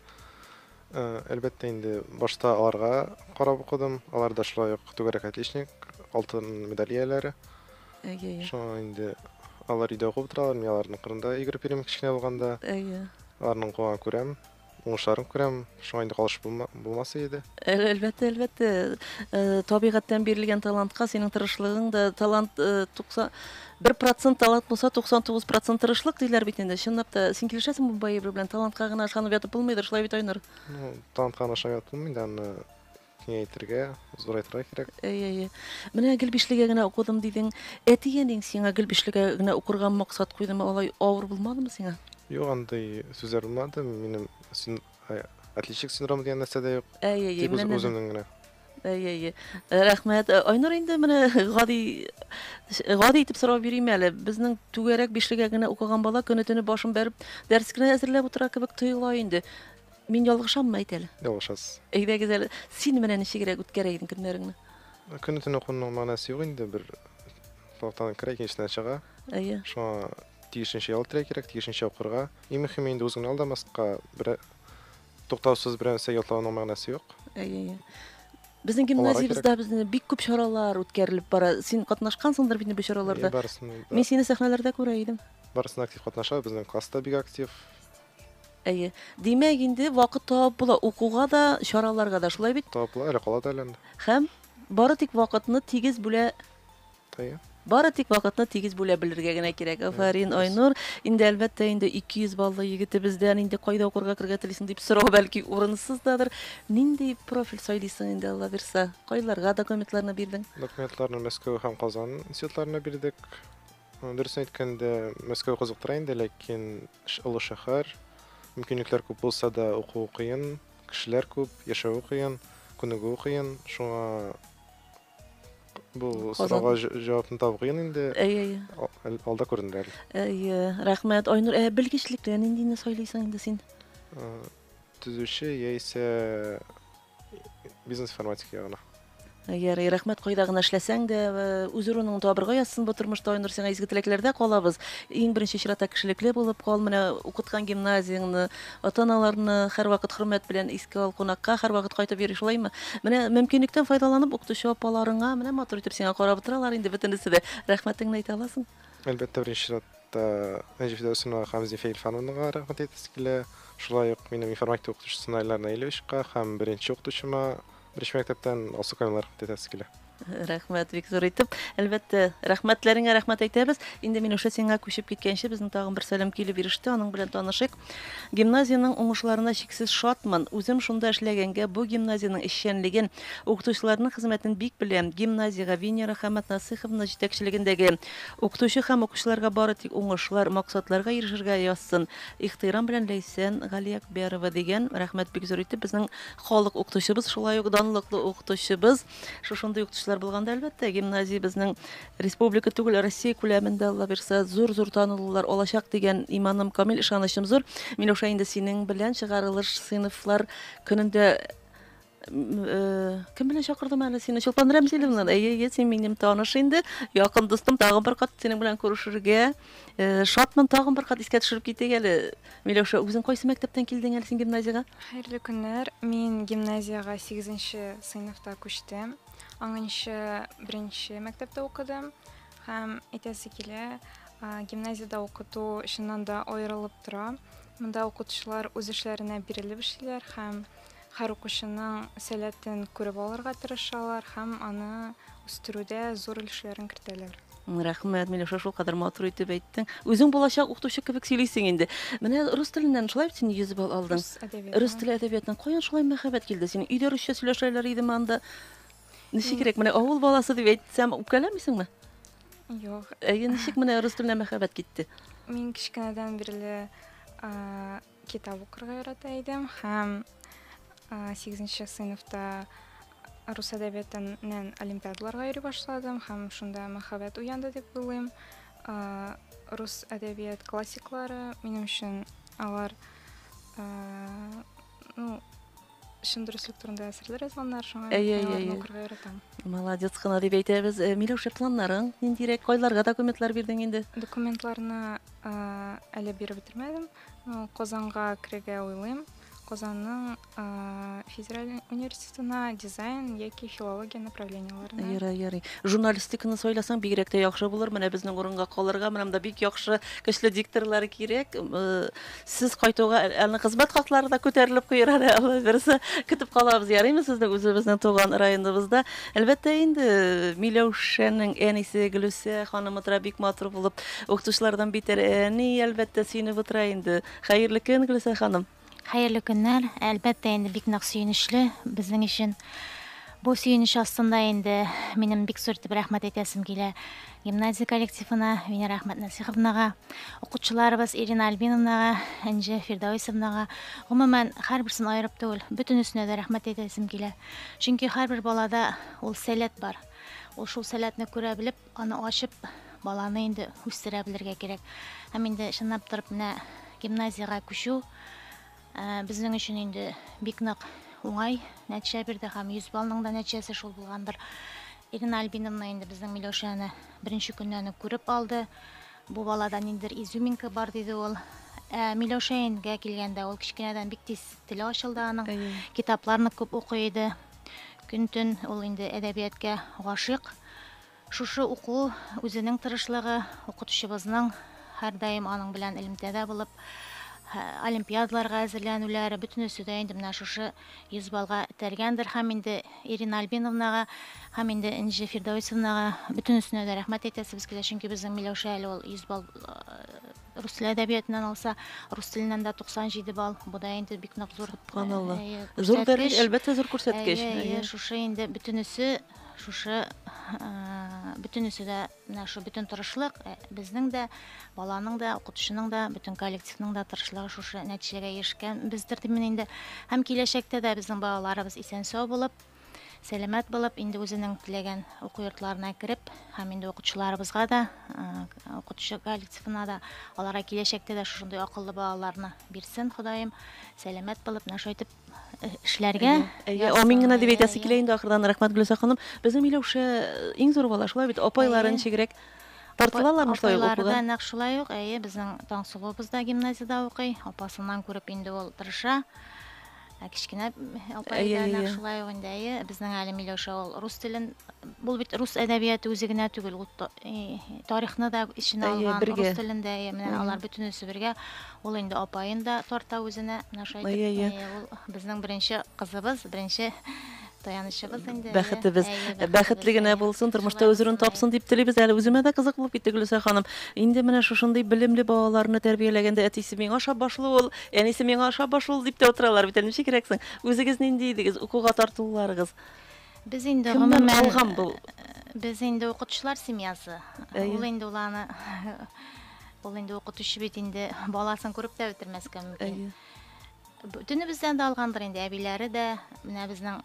Әлбәттә инде башта аларга карап укыдым. Алар да шулай ук түгәрәк отличник, алтын медаль ияләре. Әйе. Шуңа инде алар өйдә укып торалар, мин аларның кырында йөгереп йөрим кичкенә булганда. Әйе. Аларның куган күрәм, уңышларын күрәм. Шуңа инде калыш булмаса иде. Әлбәттә, табигатьтән бирелгән талантка синең тырышлыгың да талант 1% талант булса 99% тырышлык диләр бит инде. Чынлап та син килешәсеңме бу бәйбер белән? Талантка гына ышанып ятып булмыйдыр, шулай бит Айнур. Талантка ышанып булмый да, аны киңәйтергә, зурайтырга кирәк. Әйе. Менә Гөлбишлегә генә укыдым дидең. Әти-әнинең сиңа Гөлбишлегә генә укырга максат куйдымы? Алай авыр булмадымы сиңа? Юк, андай сүзләр булмады. Минем отличник синдромы дигән нәрсә дә юк. Әйе, Тик үземнең генә. Әйе. Рәхмәт. Айнур, инде менә гади итеп сорау бирим әле. Безнең түгәрәк 5-легә генә укыган бала көне-төне башын бәреп дәрес кенә әзерләп утыра кебек тоела инде. Мин ялгышаммы әйт әле? Ялгышасыз. Әйдәгез әле. Син менә ничегрәк үткәрә идең көннәреңне? Көне-төне укуның мәгънәсе юк инде, бер вакыттан керә, икенчесенә чыга. Әйе. Шуңа тиешенчә ял итәргә кирәк, тиешенчә укырга. Иң мөһиме инде үзеңне алдамаска, бер туктаусыз бер нәрсә ятлауның мәгънәсе юк. Әйе. Безнең гимназиябызда безне бик күп чаралар үткәрелеп бара. Син катнашкансыңдыр бит бу чараларда. Мин сине сәхнәләрдә күрә идем. Барысына актив катнаша, безнең класста бик актив. Әйе. Димәк, инде вакыт табып була укуга да, чараларга да, шулай бит? Табыла, әле кала да әле. Һәм бары тик вакытны тигез бүлә Әйе. Бары тик вакытны тигез бүлә белергә генә кирәк. Афарин, Айнур. Инде әлбәттә инде 200 баллы егетебездән инде кайда укырга кергә телисең дип сорау бәлки урынсыздадыр. Нинди профиль сайлыйсың инде, Алла бирсә? Кайларга документларны бирдең? Документларны Мәскәү һәм Казан институтларына бирдек. Дөресен әйткәндә, Мәскәү кызыктыра инде, ләкин олы шәһәр, мөмкинлекләр күп булса да уку кыен, кешеләр күп, яшәү кыен, күнегү кыен. Шуңа бу сорауга җавапны табу кыен инде. Әйе. Алда күренде әле. Әйе, рәхмәт. Айнур, белгечлекләр нинди сайлыйсың инде син? Төзүче яисә бизнес информатика ягына. Ярый, рәхмәт, кайда гына эшләсәң дә, үз урыныңны табырга язсын бу тормышта. Айнур, сиңа изге теләкләрдә калабыз. Иң беренче чиратта кешелекле булып кал, менә укыткан гимназияңны, ата-аналарны һәр вакыт хөрмәт белән искә ал, кунакка һәр вакыт кайтып йөри, шулаймы? Менә мөмкинлектән файдаланып укытучы апаларыңа менә матур итеп сиңа карап торалар инде бөтенесе дә. Рәхмәтеңне әйтә аласың? Әлбәттә, беренче чиратта Нәҗиф Дәүсенова һәм Зифа Илфановнага рәхмәт әйтәсе килә. Шулай ук минем информатика укытучысына Айларна Илевичка һәм беренче укытучыма беренче мәктәптән Алсу Камилга рәхмәт әйтәсе килә. Рәхмәт, бик зур итеп. Әлбәттә, рәхмәтләреңә рәхмәт әйтәбез. Инде Миләүшә сиңа күчеп киткәнче безнең тагын бер сәлам килеп иреште, аның белән танышыйк. Гимназияның уңышларына чиксез шатмын. Үзем шунда эшләгәнгә бу гимназияның эшчәнлеген, укытучыларның хезмәтен бик беләм. Гимназиягә Венера Хәмәт Насыйховна җитәкчелегендәге укытучы һәм укучыларга бары тик уңышлар, максатларга ирешергә язсын. Ихтирам белән Ләйсән Галиякберова дигән. Рәхмәт, бик зур итеп. Безнең халык укытучыбыз, шулай ук данлыклы укытучыбыз. Шушындый укытучылар булганда, әлбәттә, гимназия безнең республика түгел, Россия күләмендә, Алла бирсә, зур танылулар алачак дигән иманым камил, ышанычым зур. Миләүшә, инде синең белән чыгарылыш сыйныфлар көнендә Кем белән чакырдым әле сине? Чулпан Рәмзиловна. Әйе, син минем таныш инде. Якын дустым, тагын бер кат синең белән күрешергә. Шатман тагын бер кат искә төшереп китек әле. Миләүшә, үзең кайсы мәктәптән килдең әле син гимназиягә? Хәерле көннәр. Мин гимназиягә 8нче сыйныфта күчтем. Аңынчы 1нче мәктәптә укыдым. Һәм әйтәсе килә, гимназиядә укыту чыннан да аерылып тора. Монда укытучылар үз эшләренә бирелеп эшлиләр һәм һәр укучының сәләтен күреп алырга тырышалар һәм аны үстерүдә зур өлешләрен кертәләр. Рәхмәт, Миләүшә, шулкадәр матур итеп әйттең. Үзең булачак укытучы кебек сөйлисең инде. Менә рус теленнән шулай син 100 балл алдың. Рус теле әдәбиятыннан каян шулай мәхәббәт килде синең? Өйдә русча сөйләшәләр идеме анда? Ничек менә авыл баласы дип әйтсәм, үпкәләмисеңме? Юк. Ничек менә рус теленә мәхәббәт китте? Мин кичкенәдән бирле китап укырга ярата идем һәм 8нче сыйныфта рус әдәбиятыннан олимпиадаларга йөри башладым һәм шунда мәхәббәт уянды дип уйлыйм. Рус әдәбият классиклары минем өчен алар чын дөрестлек турында әсәрләр язганнар, шуңа аларны укырга яратам. Молодец кына дип әйтәбез. Миләүшә, планнарың ниндирәк? Кайларга документлар бирдең инде? Документларны әле биреп бетермәдем. Казанга керергә уйлыйм. Казанның федераль университетына дизайн яки филология направлениеләренә. Ярый. Журналистиканы сойласаң бигрәк тә яхшы булыр. Менә безнең урынга калырга, менә монда бик яхшы көчле дикторлар кирәк. Сез кайтуга әле хезмәт хаклары да күтәрелеп куйыр әле. Берсе көтеп калабыз, ярыймы сезне үзебезнең туган районыбызда. Әлбәттә инде Миләүшәнең әнисе Гөлүсә ханымы тора бик матур булып, укытучылардан битәр әни әлбәттә сине утыра инде. Хәерле көн, Гөлүсә ханым. Хәерле көннәр. Әлбәттә инде бик нык сөенечле безнең өчен. Бу сөенеч астында инде минем бик зур итеп рәхмәт әйтәсем килә гимназия коллективына, Венера Әхмәт Насиховнага, укытучыларыбыз Ирина Альбиновнага, Әнҗә Фирдәүсовнага, гомумән һәрберсен аерып түгел, бөтенесенә дә рәхмәт әйтәсем килә. Чөнки һәрбер балада ул сәләт бар. Ул шул сәләтне күрә белеп, аны ачып, баланы инде үстерә белергә кирәк. Һәм инде чынлап торып менә гимназиягә күчү безнең өчен инде бик нык уңай нәтиҗә бирде һәм 100 баллның да нәтиҗәсе шул булгандыр. Ирина Альбиновна инде безнең Миләүшәне беренче көннән күреп алды. Бу балада ниндидер изюминка бар диде ул. Миләүшәнгә килгәндә ул кичкенәдән бик тиз теле ачылды аның. Китапларны күп укый иде. Көн-төн ул инде әдәбиятка гашык. Шушы уку үзенең тырышлыгы, укытучыбызның һәрдаим аның белән элемтәдә булып, олимпиадаларга әзерләнүләре бөтенесе дә инде менә шушы 100 баллга тәргәндер һәм инде Ирина Альбиновнага һәм инде Әнҗә Фирдәүсовнага бөтенесенә дә рәхмәт әйтәсебез килә, чөнки безнең Миләүшә әле ул 100 балл рус теле әдәбиятыннан алса, рус теленнән дә 97 балл. Бу да инде бик нык зур. Зур дәрәҗә, әлбәттә зур күрсәткеч. Шушы инде бөтенесе шушы бөтенесе дә менә шу бөтен тырышлык безнең дә, баланың да, укытучының да, бөтен коллективның да тырышлыгы шушы нәтиҗәгә ирешкән. Бездер дип инде һәм киләчәктә дә безнең балаларыбыз исән-сау булып, сәламәт булып, инде үзенең теләгән уку йортларына кереп, һәм инде укытучыларыбызга да, укытучы коллективына да, аларга киләчәктә дә шундый акыллы балаларны бирсен Ходаем, сәламәт булып, наша итеп эшләргә. Амин гына дип әйтәсе килә инде ахырдан. Рәхмәт, Гөлүсә ханым. Безнең Миләүшә иң зур бала, шулай бит, апайларын чигрәк тартылалармы шулай укуга? Апайлары нәкъ шулай ук, безнең Таңсылуыбыз да гимназиядә укый. Апасыннан күреп инде ул тырыша. Кичкенә апайларына шулай ук инде безнең әле Миләүшә ул рус телен, бу бит рус әдәбияты үзе генә түгел, ул тарихны да иченә алган, рус телендә, менә алар бөтенесе бергә. Ул инде апайын да тарта үзенә, наша итеп. Ул безнең беренче кызыбыз, беренче таянычыбыз инде. Бәхетле генә булсын, тормышта үзен тапсын дип телибез. Әле үземә дә кызык булып китте, Гөлүсә ханым. Инде менә шушындый белемле балаларны тәрбияләгәндә әтисе миңа ашап башлый ул, әнисе миңа ашап башлый дип тә утыралар бит. Ничек кирәксең? Үзегез нинди идегез укуга тартылуларыгыз? Без инде алган бу. Без инде укытучылар семьясы. Ул инде уланы ул инде укытучы бит инде баласын күреп тә бетермәскә мөмкин. Бөтенебездән дә алгандыр инде, әбиләре дә, менә безнең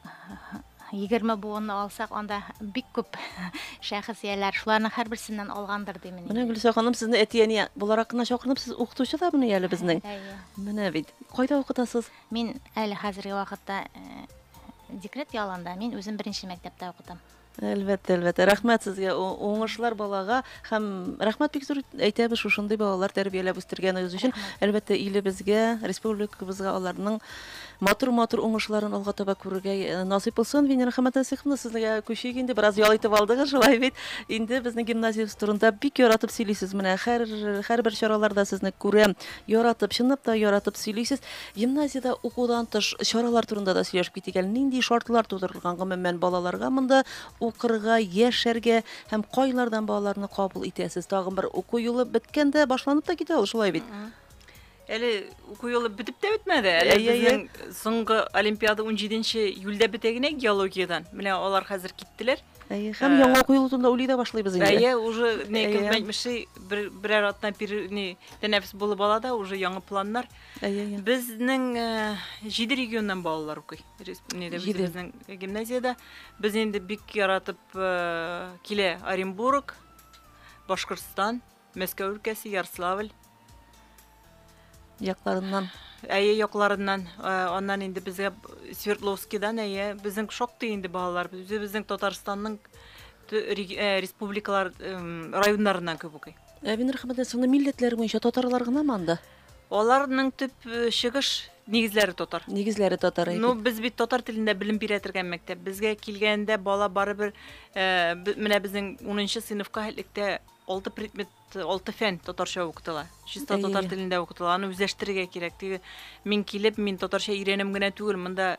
20 буынны алсак, анда бик күп шәхсияләр, шуларның һәрберсеннән алгандыр димин. Менә Гөлүсә ханым, сезне әти-әни буларак кына чакырып, сез укытучы да менә әле безнең. Менә бит. Кайда укытасыз? Мин әле хәзерге вакытта декрет ялында. Мин үзем беренче мәктәптә укыдым. Әлбәттә, әлбәттә. Рәхмәт сезгә. Уңышлар балага һәм рәхмәт бик зур әйтәбез шушындый балалар тәрбияләп үстергәнегез өчен. Әлбәттә, илебезгә, республикабызга аларның матур уңышларын алга таба күрергә насыйп булсын. Венера Хаматасыховна, сезгә күчик инде бераз ял итеп алдыгыз, шулай бит. Инде безнең гимназиябез турында бик яратып сөйлисез. Менә һәрбер чараларда сезне күрәм, яратып, чынлап та яратып сөйлисез. Гимназиядә укудан тыш чаралар турында да сөйләшеп китик. Нинди шартлар тудырылган гомумән балаларга монда укырга, яшәргә һәм кайлардан балаларны кабул итәсез? Тагын бер уку юлы беткәндә башланып та китә ул, шулай бит. Әле уку юлы битеп тә бетмәде. Әле безнең соңгы олимпиада 17 июльдә бетә геологиядан. Менә алар хәзер киттеләр. Һәм яңа уку юлы турында уйлый да башлыйбыз инде. Уже әйтмеши берәр атна тәнәфес булып ала да, уже яңа планнар. Безнең 7 регионнан балалар укый. Безнең гимназиядә без инде бик яратып килә Оренбург, Башкортстан, Мәскәү өлкәсе, Ярославль якларыннан. Якларыннан, аннан инде безгә Свердловскидан, безнең шактый инде балалар, безнең Татарстанның республикалар районнарыннан күп укый. Венера Хаматасыховна, милләтләр буенча татарлар гынамы анда? Аларның төп чыгыш нигезләре татар. Нигезләре татар. Ну, без бит татар телендә белем бирә торган мәктәп. Безгә килгәндә бала барыбер менә безнең 10нчы сыйныфка хәтлектә 6 предмет, 6 фән татарча укытыла. Чисто татар телендә укытыла. Аны үзләштерергә кирәк. Мин килеп, мин татарча өйрәнәм генә түгел. Монда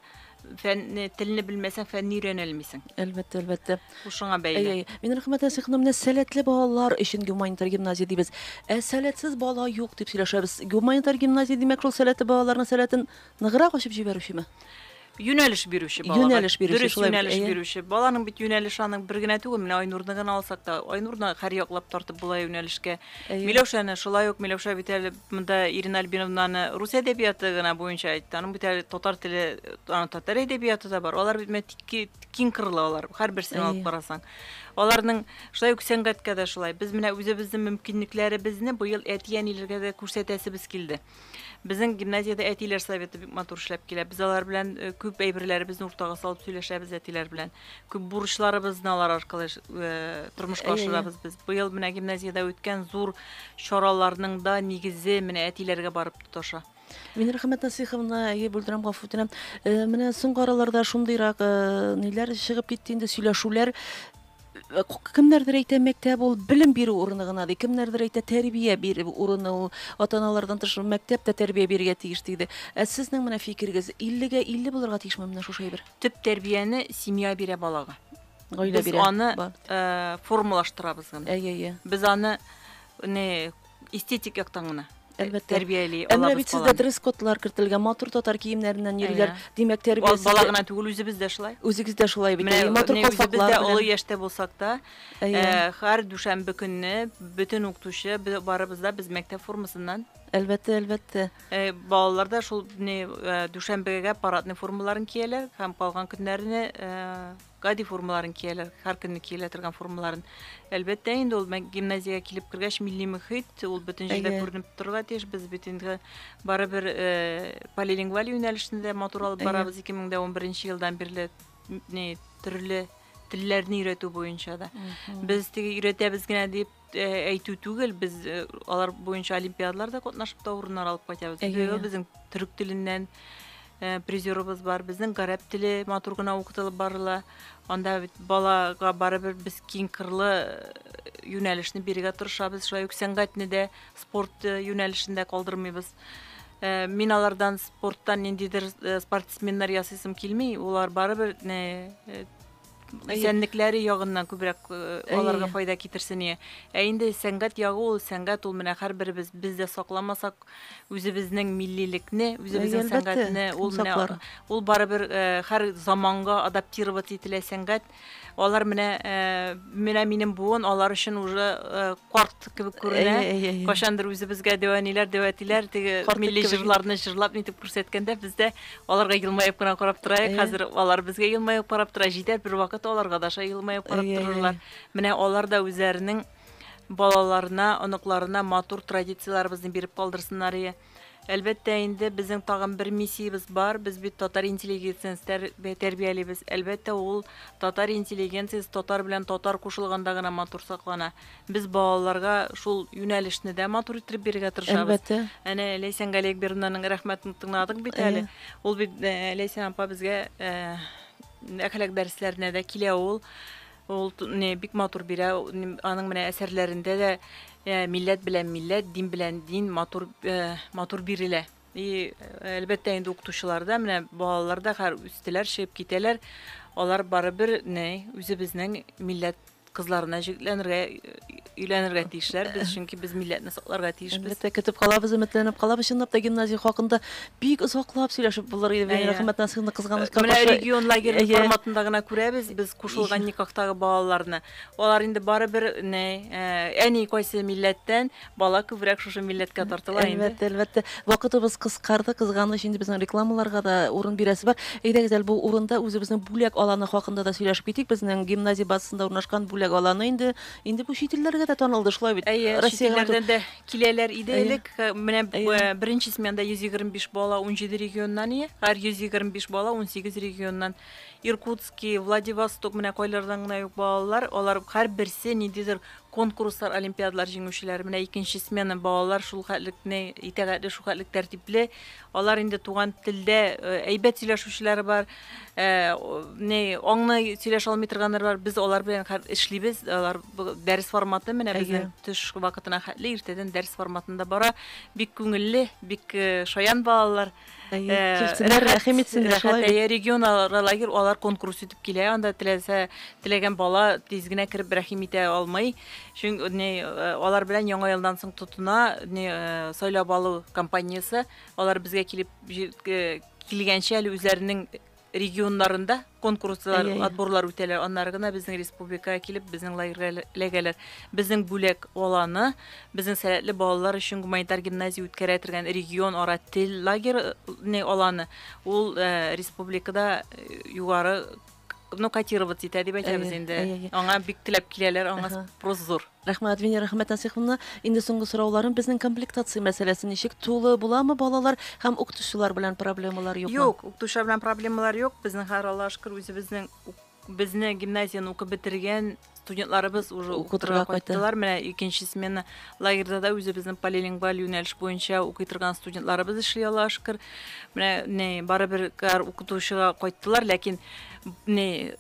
фән телне белмәсәң, фәнне өйрәнә алмыйсың. Әлбәттә, әлбәттә. Ушыңа бәйле. Венера Хаматасыховна, менә сәләтле балалар өчен гуманитар гимназия дибез. Сәләтсез бала юк дип сөйләшәбез. Гуманитар гимназия димәк, шул сәләтле балаларның сәләтен ныграк ачып җибәрүчеме? Юнәлеш бирүче балага. Юнәлеш бирүче. Баланың бит юнәлеше аның бер генә түгел. Менә Айнурны гына алсак та, Айнурны һәр яклап тартып була юнәлешкә. Миләүшәне шулай ук, Миләүшә бит әле монда Ирина Альбиновнаны рус әдәбияты гына буенча әйтте. Аның бит әле татар теле, татар әдәбияты да бар. Алар бит киң кырлы алар. Һәрберсен алып карасаң. Аларның шулай ук сәнгатькә дә шулай. Без менә үзебезнең мөмкинлекләребезне быел әти-әниләргә дә күрсәтәсебез килде. Безнең гимназиядә әтиләр советы бик матур эшләп килә. Без алар белән күп әйберләребезне уртага салып сөйләшәбез әтиләр белән. Күп бурычларыбызны алар аркылы тормышка ашырабыз без. Быел менә гимназиядә үткән зур чараларның да нигезе менә әтиләргә барып тоташа. Венера Хаматасыховна, бүлдерәм, гафу үтенәм. Менә соңгы араларда шундыйрак ниләр чыгып китте инде, сөйләшүләр. Кемнәрдер әйтә, мәктәп ул белем бирү урыны гына ди. Кемнәрдер әйтә, тәрбия бирү урыны ул. Ата-аналардан тыш мәктәптә тәрбия бирергә тиеш диде. Сезнең менә фикерегез 50гә 50 булырга тиешме менә шушы әйбер? Төп тәрбияне семья бирә балага. Гаилә бирә. Без аны формалаштырабыз гына. Без аны эстетик яктан гына тәрбияли алабыз. Әмма бит сездә дресс-кодлар кертелгән, матур татар киемнәреннән йөриләр. Димәк, тәрбиясе бала гына түгел, үзебез дә шулай. Үзегез дә шулай бит. Матур калфаклар белән. Олы яшьтә булсак та, һәр дүшәмбе көнне бөтен укытучы барыбыз да без мәктәп формасыннан. Әлбәттә, әлбәттә. Балалар да шул дүшәмбегә парадный формаларын кияләр, һәм калган көннәрне гади формаларын кияләр, һәр көнне киелә торган формаларын. Әлбәттә, инде ул гимназиягә килеп кергәч милли мөхит, ул бөтен җирдә күренеп торырга тиеш. Без бит инде барыбер полилингваль юнәлешендә матур алып барабыз 2011 елдан бирле төрле телләрне өйрәтү буенча да. Без өйрәтәбез генә дип әйтү түгел, без алар буенча олимпиадаларда катнашып та урыннар алып кайтабыз. Безнең төрек теленнән призерыбыз бар, безнең гарәп теле матур гына укытылып барыла. Анда балага барыбер без киң кырлы юнәлешне бирергә тырышабыз. Шулай ук сәнгатьне дә, спорт юнәлешендә калдырмыйбыз. Мин алардан спорттан ниндидер спортсменнар ясыйсым килми, улар барыбер исәнлекләре ягыннан күбрәк аларга файда китерсен. Инде сәнгать ягы ул сәнгать, ул менә һәрберебез без дә сакламасак үзебезнең милливлекне, үзебезнең сәнгатьне, ул барыбер һәр заманга адаптировать ителә сәнгать. Алар менә минем буын алар өчен уже карт кебек күренә. Кашандыр үзебезгә дәватиләр, теге милли җырларны җырлап нитеп күрсәткәндә, бездә аларга елмаеп кына карап торайык. Хәзер алар безгә елмаеп карап тора, җитәр бер вакыт аларга да елмаеп карап торырлар. Менә алар да үзләренең балаларына, оныкларына матур традицияларыбызны биреп калдырсыннар. Әлбәттә инде безнең тагын бер миссиябыз бар. Без бит татар интеллигенциясын тәрбиялибез. Әлбәттә ул татар интеллигенциясы татар белән татар кушылганда гына матур саклана. Без балаларга шул юнәлешне дә матур итеп бирергә тырышабыз. Әлбәттә. Әнә Ләйсән Галиякбердинаның рәхмәтен тыңладык бит әле. Ул бит Ләйсән апа безгә әхлак дәресләренә дә килә ул. Ул бик матур бирә. Аның менә әсәрләрендә дә милләт белән милләт, дин белән дин матур бирелә. Әлбәттә инде укытучылар да менә балалар да һәр үстеләр, чыгып китәләр. Алар барыбер үзебезнең милләт кызларына өйләнергә тиешләр. Без чөнки без милләтне сакларга тиешбез. Әлбәттә, көтеп калабыз, өметләнеп калабыз. Чынлап та гимназия хакында бик озаклап сөйләшеп булыр иде. Рәхмәт насыйхны кызганычка Менә регион лагерь форматында гына күрәбез без кушылган никахтагы балаларны. Алар инде барыбер әни кайсы милләттән бала күбрәк шушы милләткә тартыла инде. Әлбәттә. Вакытыбыз кыскарды, кызганыч инде безнең рекламаларга да урын бирәсе бар. Әйдәгез әле бу урында үзебезнең бүләк аланы хакында да сөйләшеп китик. Безнең гимназия базасында урнашкан бүләк аланы инде бу чит илләргә дә танылды, шулай бит. Россияләрдән дә киләләр иде элек. Менә беренче сменда 125 бала 17 регионнан, һәр 125 бала 18 регионнан. Иркутский, Владивосток менә кайлардан гына юк балалар. Алар һәр берсе ниндидер конкурслар, олимпиадалар җиңүчеләре. Менә икенче смена балалар шул хәтлекне итәгатьле, шул хәтлек тәртипле. Алар инде туган телдә әйбәт сөйләшүчеләр бар. Аңны сөйләшә алмый торганнар бар. Без алар белән эшлибез. Алар дәрес форматы менә безнең төш вакытына хәтле иртәдән дәрес форматында бара. Бик күңелле, бик шаян балалар. Рәхим итсеннәр, шулай. Регионалар лагерь алар конкурс үтеп килә. Анда теләгән бала тиз генә кирип рәхим итә алмый. Чөнки алар белән яңа елдан соң тотына сайлап алу компаниясе. Алар безгә килеп килгәнчә әле үзләренең регионнарында конкурслар, отборлар үтәләр. Аннары гына безнең республикага килеп, безнең лагерьгә эләгәләр. Безнең бүләк аланы, безнең сәләтле балалар өчен гуманитар гимназия үткәрә торган регион ара тел лагерь аланы. Ул республикада югары котироваться итә дип әйтәбез инде. Аңа бик теләп киләләр, аңа спрос зур. Рәхмәт, рәхмәт насыйхны. Инде соңгы сорауларым безнең комплектация мәсьәләсе ничек, тулы буламы балалар һәм укытучылар белән проблемалар юкмы? Юк, укытучылар белән проблемалар юк. Безнең һәр Аллаһка шөкер үзебезнең гимназияны укып бетергән студентларыбыз уже укытырга кайттылар. Менә икенче смена лагерьда да үзебезнең полилингваль юнәлеш буенча укый торган студентларыбыз эшли, Аллаһка шөкер. Менә барыбер укытучыга кайттылар, ләкин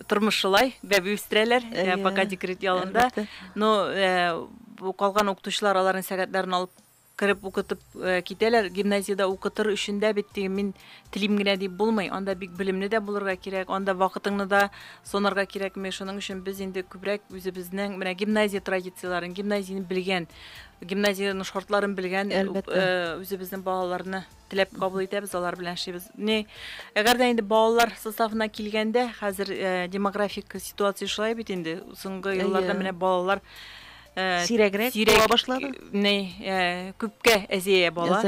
тормыш шулай, бәби үстерәләр, пока декрет ялында. Но калган укытучылар аларның сәгатьләрен алып кирип укытып китәләр. Гимназияда укытыр өчен дә бит мин телим генә дип булмый. Анда бик белемле дә булырга кирәк. Анда вакытыңны да сонарга кирәк. Шуның өчен без инде күбрәк үзебезнең менә гимназия традицияларын, гимназияны белгән, гимназияның шартларын белгән үзебезнең балаларны теләп кабул итәбез, алар белән эшлибез. Әгәр дә инде балалар составына килгәндә, хәзер демографик ситуация шулай бит инде. Соңгы елларда менә балалар сирәгрәк була башлады. Күпкә әзия бала.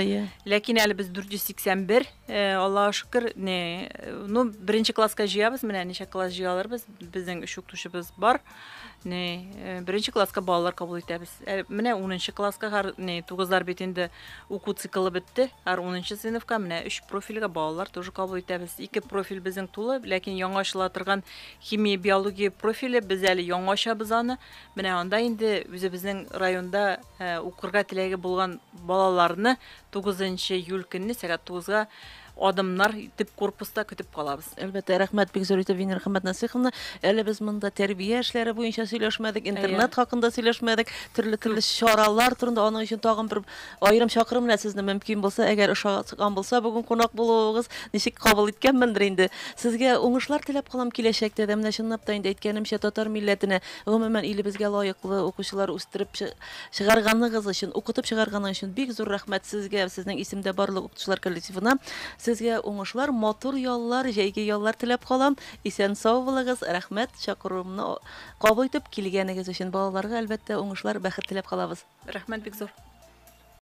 Ләкин әле без 481, Аллаһка шөкер, беренче класска җыябыз, менә ничә класс җыяларбыз. Безнең 3 укытучыбыз бар. Беренче класска балалар кабул итәбез. Менә 10нчы класска һәр 9лар бит инде уку циклы бетте. Һәр 10нчы сыйныфка менә 3 профильгә балалар тоже кабул итәбез. 2 профиль безнең тулы, ләкин яңа ачыла торган химия, биология профиле без әле яңа ачабыз аны. Менә анда инде үзебезнең районда укырга теләге булган балаларны 9 июль көнне сәгать 9-га адымнар итеп корпуста көтеп калабыз. Әлбәттә, рәхмәт, бик зур итеп рәхмәт насыйхны. Әле без монда тәрбия эшләре буенча сөйләшмәдек, интернет хакында сөйләшмәдек, төрле чаралар турында, аның өчен тагын бер аерым чакырым белән сезне мөмкин булса, әгәр ошаган булса, бүген кунак булуыгыз ничек кабул иткәнмендер инде. Сезгә уңышлар теләп калам киләчәктә дә. Менә чынлап та инде әйткәнемчә, татар милләтенә, гомумән илебезгә лаеклы укучылар үстереп чыгарганыгыз өчен, укытып чыгарганыгыз өчен бик зур рәхмәт сезгә, сезнең исемдә барлык укытучылар коллективына. Сезгә уңышлар, матур яллар, җәйге яллар теләп калам. Исән сау булыгыз. Рәхмәт, чакыруымны кабул итеп килгәнегез өчен. Балаларга әлбәттә уңышлар, бәхет теләп калабыз. Рәхмәт бик зур.